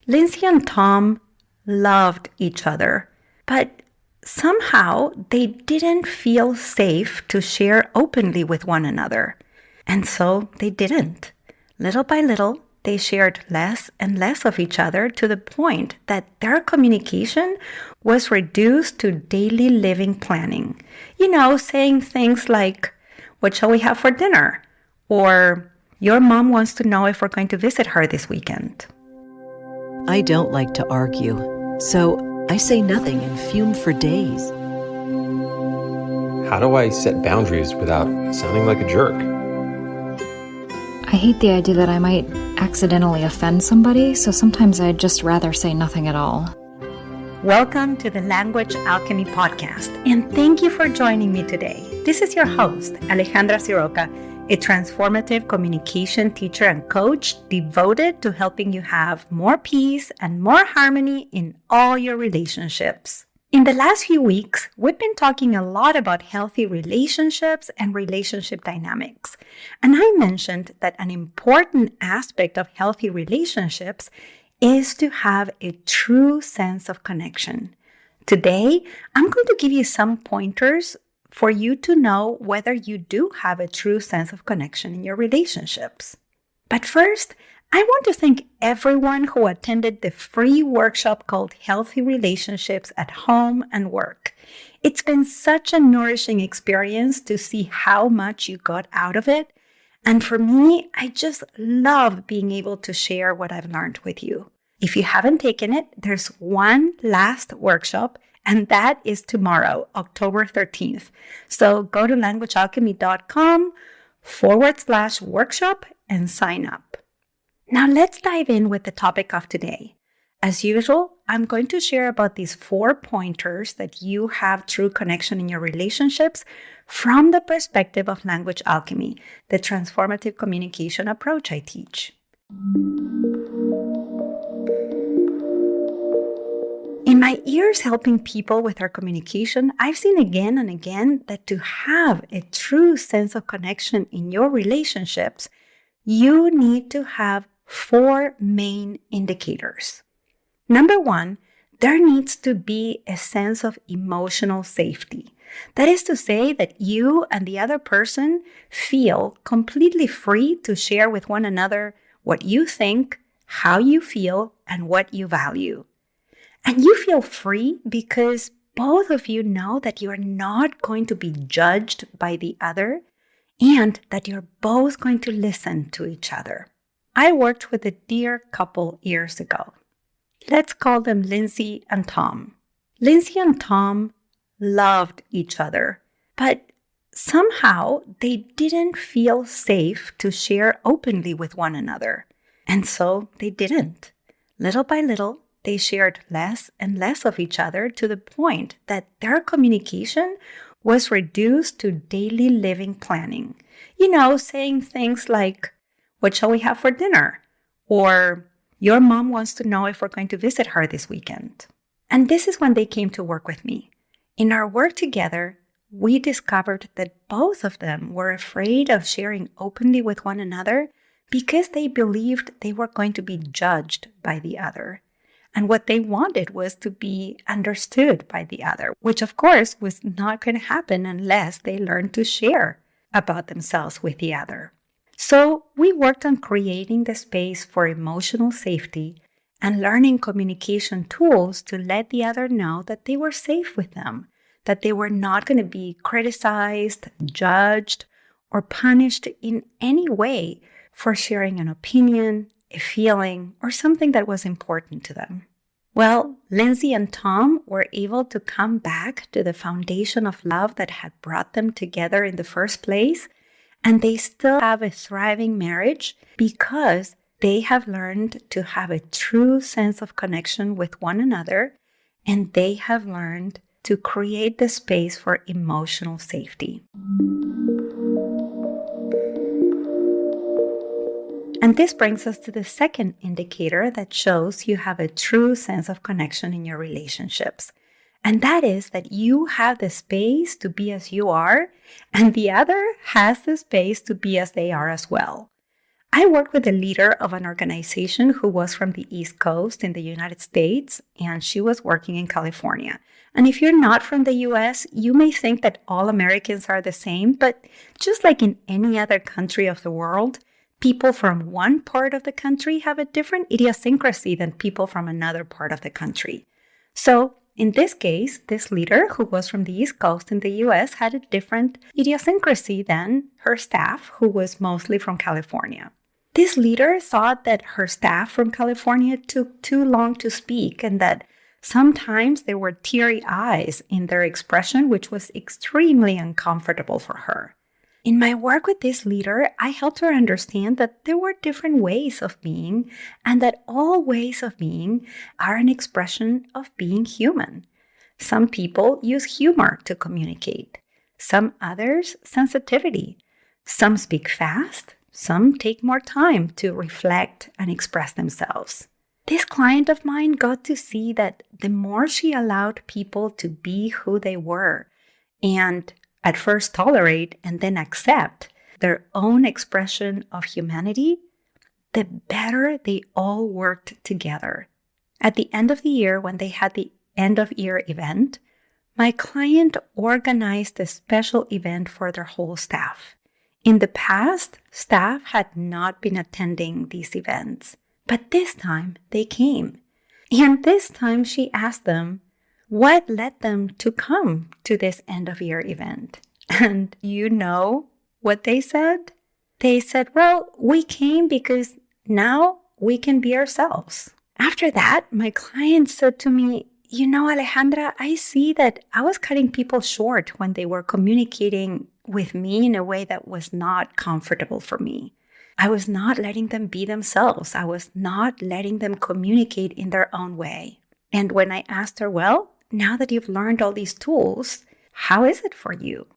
Lindsay and Tom loved each other, but somehow they didn't feel safe to share openly with one another. And so they didn't. Little by little, they shared less and less of each other to the point that their communication was reduced to daily living planning. Saying things like, "What shall we have for dinner?" Or, "Your mom wants to know if we're going to visit her this weekend." I don't like to argue, so I say nothing and fume for days. How do I set boundaries without sounding like a jerk? I hate the idea that I might accidentally offend somebody, so sometimes I'd just rather say nothing at all. Welcome to the Language Alchemy Podcast, and thank you for joining me today. This is your host, Alejandra, a transformative communication teacher and coach devoted to helping you have more peace and more harmony in all your relationships. In the last few weeks, we've been talking a lot about healthy relationships and relationship dynamics. And I mentioned that an important aspect of healthy relationships is to have a true sense of connection. Today, I'm going to give you some pointers for you to know whether you do have a true sense of connection in your relationships. But first, I want to thank everyone who attended the free workshop called Healthy Relationships at Home and Work. It's been such a nourishing experience to see how much you got out of it. And for me, I just love being able to share what I've learned with you. If you haven't taken it, there's one last workshop, and that is tomorrow, October 13th. So go to languagealchemy.com/workshop and sign up. Now let's dive in with the topic of today. As usual, I'm going to share about these 4 pointers that you have true connection in your relationships from the perspective of language alchemy, the transformative communication approach I teach. In my years helping people with their communication, I've seen again and again that to have a true sense of connection in your relationships, you need to have 4 main indicators. Number 1, there needs to be a sense of emotional safety. That is to say that you and the other person feel completely free to share with one another what you think, how you feel, and what you value. And you feel free because both of you know that you are not going to be judged by the other and that you're both going to listen to each other. I worked with a dear couple years ago. Let's call them Lindsay and Tom. Lindsay and Tom loved each other, but somehow they didn't feel safe to share openly with one another. And so they didn't. Little by little, they shared less and less of each other to the point that their communication was reduced to daily living planning. Saying things like, "What shall we have for dinner?" Or, "Your mom wants to know if we're going to visit her this weekend." And this is when they came to work with me. In our work together, we discovered that both of them were afraid of sharing openly with one another because they believed they were going to be judged by the other. And what they wanted was to be understood by the other, which of course was not going to happen unless they learned to share about themselves with the other. So we worked on creating the space for emotional safety and learning communication tools to let the other know that they were safe with them, that they were not going to be criticized, judged, or punished in any way for sharing an opinion, a feeling, or something that was important to them. Well, Lindsay and Tom were able to come back to the foundation of love that had brought them together in the first place, and they still have a thriving marriage because they have learned to have a true sense of connection with one another, and they have learned to create the space for emotional safety. And this brings us to the second indicator that shows you have a true sense of connection in your relationships. And that is that you have the space to be as you are, and the other has the space to be as they are as well. I worked with a leader of an organization who was from the East Coast in the United States, and she was working in California. And if you're not from the US, you may think that all Americans are the same, but just like in any other country of the world, people from one part of the country have a different idiosyncrasy than people from another part of the country. So in this case, this leader who was from the East Coast in the US had a different idiosyncrasy than her staff, who was mostly from California. This leader thought that her staff from California took too long to speak and that sometimes there were teary eyes in their expression, which was extremely uncomfortable for her. In my work with this leader, I helped her understand that there were different ways of being and that all ways of being are an expression of being human. Some people use humor to communicate. Some others, sensitivity. Some speak fast. Some take more time to reflect and express themselves. This client of mine got to see that the more she allowed people to be who they were and at first tolerate and then accept their own expression of humanity, the better they all worked together. At the end of the year, when they had the end of year event, my client organized a special event for their whole staff. In the past, staff had not been attending these events, but this time they came. And this time she asked them, what led them to come to this end-of-year event? And you know what they said? They said, well, we came because now we can be ourselves. After that, my client said to me, you know, Alejandra, I see that I was cutting people short when they were communicating with me in a way that was not comfortable for me. I was not letting them be themselves. I was not letting them communicate in their own way. And when I asked her, well, now that you've learned all these tools, how is it for you?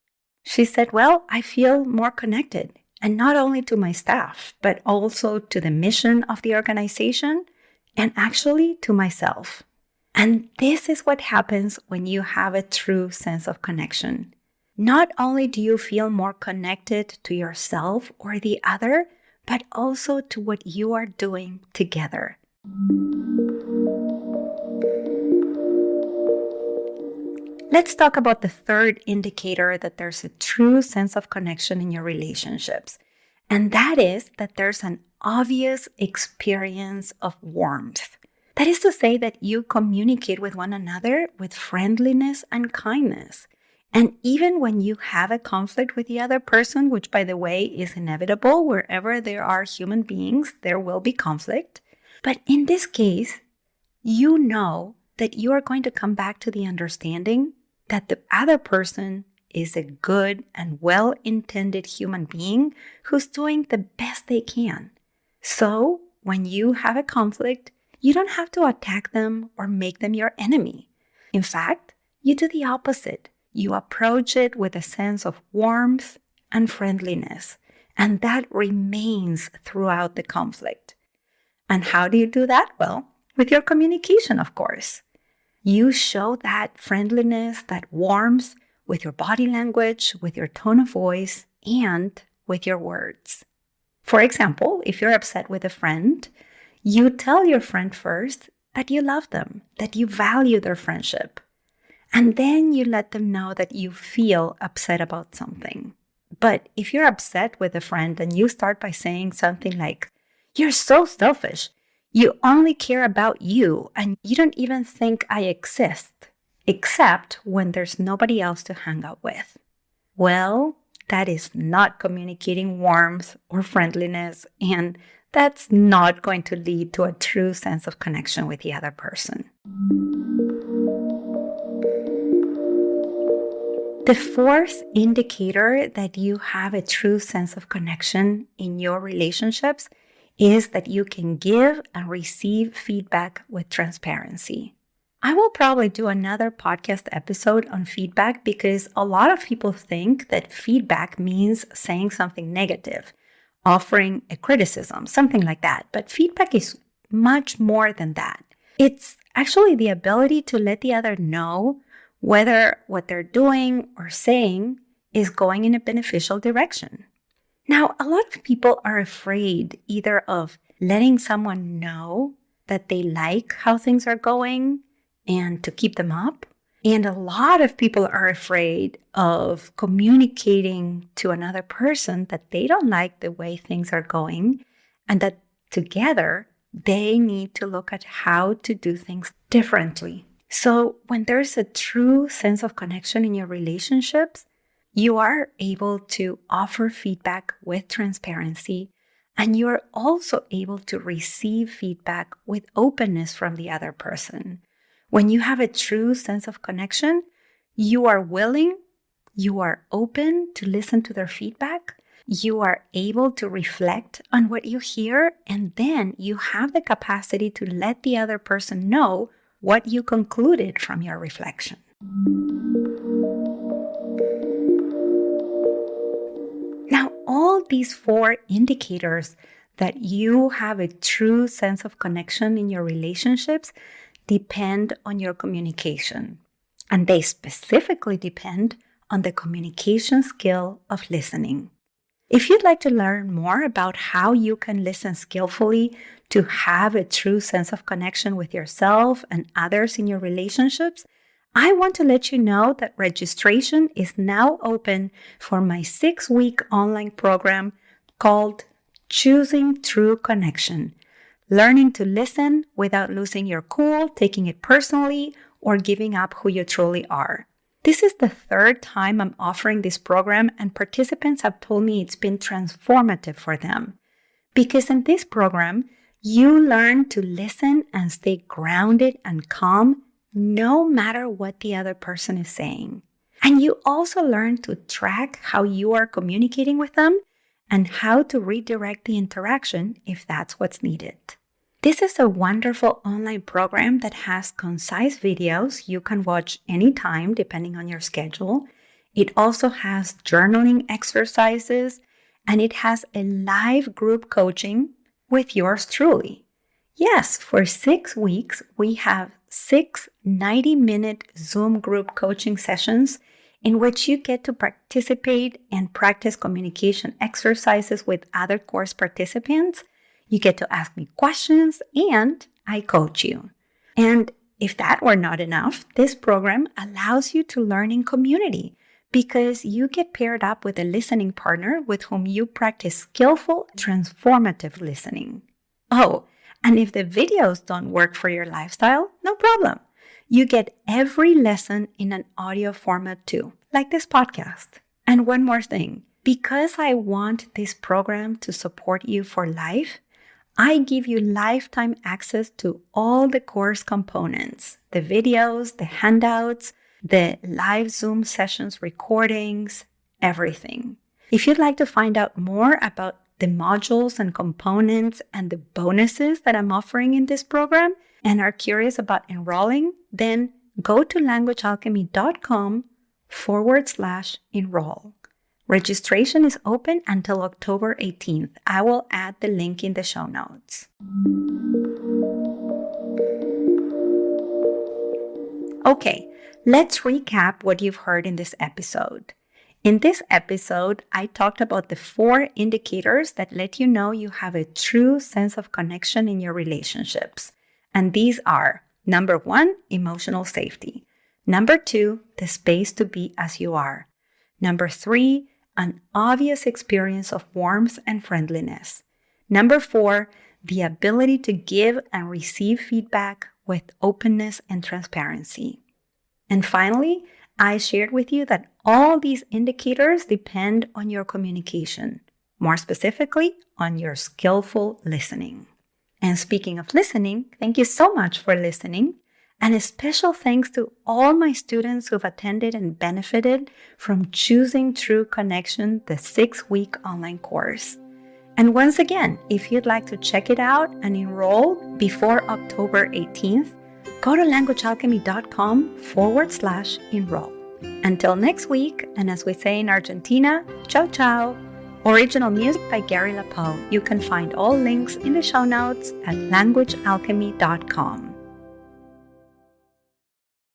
She said, well, I feel more connected, and not only to my staff, but also to the mission of the organization and actually to myself. And this is what happens when you have a true sense of connection. Not only do you feel more connected to yourself or the other, but also to what you are doing together. Let's talk about the third indicator that there's a true sense of connection in your relationships. And that is that there's an obvious experience of warmth. That is to say that you communicate with one another with friendliness and kindness. And even when you have a conflict with the other person, which by the way is inevitable, wherever there are human beings, there will be conflict. But in this case, you know that you are going to come back to the understanding that the other person is a good and well-intended human being who's doing the best they can. So when you have a conflict, you don't have to attack them or make them your enemy. In fact, you do the opposite. You approach it with a sense of warmth and friendliness, and that remains throughout the conflict. And how do you do that? Well, with your communication, of course. You show that friendliness, that warmth with your body language, with your tone of voice, and with your words. For example, if you're upset with a friend, you tell your friend first that you love them, that you value their friendship. And then you let them know that you feel upset about something. But if you're upset with a friend and you start by saying something like, you're so selfish, you only care about you, and you don't even think I exist, except when there's nobody else to hang out with. Well, that is not communicating warmth or friendliness, and that's not going to lead to a true sense of connection with the other person. The fourth indicator that you have a true sense of connection in your relationships is that you can give and receive feedback with transparency. I will probably do another podcast episode on feedback because a lot of people think that feedback means saying something negative, offering a criticism, something like that. But feedback is much more than that. It's actually the ability to let the other know whether what they're doing or saying is going in a beneficial direction. Now, a lot of people are afraid either of letting someone know that they like how things are going and to keep them up. And a lot of people are afraid of communicating to another person that they don't like the way things are going and that together they need to look at how to do things differently. So when there's a true sense of connection in your relationships, you are able to offer feedback with transparency, and you're also able to receive feedback with openness from the other person. When you have a true sense of connection, you are willing, you are open to listen to their feedback, you are able to reflect on what you hear, and then you have the capacity to let the other person know what you concluded from your reflection. Now, all these 4 indicators that you have a true sense of connection in your relationships depend on your communication. And they specifically depend on the communication skill of listening. If you'd like to learn more about how you can listen skillfully to have a true sense of connection with yourself and others in your relationships, I want to let you know that registration is now open for my 6-week online program called Choosing True Connection. Learning to listen without losing your cool, taking it personally, or giving up who you truly are. This is the 3rd time I'm offering this program, and participants have told me it's been transformative for them. Because in this program, you learn to listen and stay grounded and calm no matter what the other person is saying. And you also learn to track how you are communicating with them and how to redirect the interaction if that's what's needed. This is a wonderful online program that has concise videos you can watch anytime depending on your schedule. It also has journaling exercises, and it has a live group coaching with yours truly. Yes, for 6 weeks, we have 6 90-minute Zoom group coaching sessions in which you get to participate and practice communication exercises with other course participants. You get to ask me questions, and I coach you. And if that were not enough, this program allows you to learn in community because you get paired up with a listening partner with whom you practice skillful, transformative listening. Oh, and if the videos don't work for your lifestyle, no problem. You get every lesson in an audio format too, like this podcast. And one more thing, because I want this program to support you for life, I give you lifetime access to all the course components, the videos, the handouts, the live Zoom sessions, recordings, everything. If you'd like to find out more about the modules and components and the bonuses that I'm offering in this program and are curious about enrolling, then go to languagealchemy.com/enroll. Registration is open until October 18th. I will add the link in the show notes. Okay, let's recap what you've heard in this episode. In this episode, I talked about the 4 indicators that let you know you have a true sense of connection in your relationships. And these are, number 1, emotional safety. Number 2, the space to be as you are. Number 3, an obvious experience of warmth and friendliness. Number 4, the ability to give and receive feedback with openness and transparency. And finally, I shared with you that all these indicators depend on your communication, more specifically on your skillful listening. And speaking of listening, thank you so much for listening. And a special thanks to all my students who've attended and benefited from Choosing True Connection, the 6-week online course. And once again, if you'd like to check it out and enroll before October 18th, go to languagealchemy.com/enroll. Until next week, and as we say in Argentina, ciao ciao. Original music by Gary LaPoe. You can find all links in the show notes at languagealchemy.com.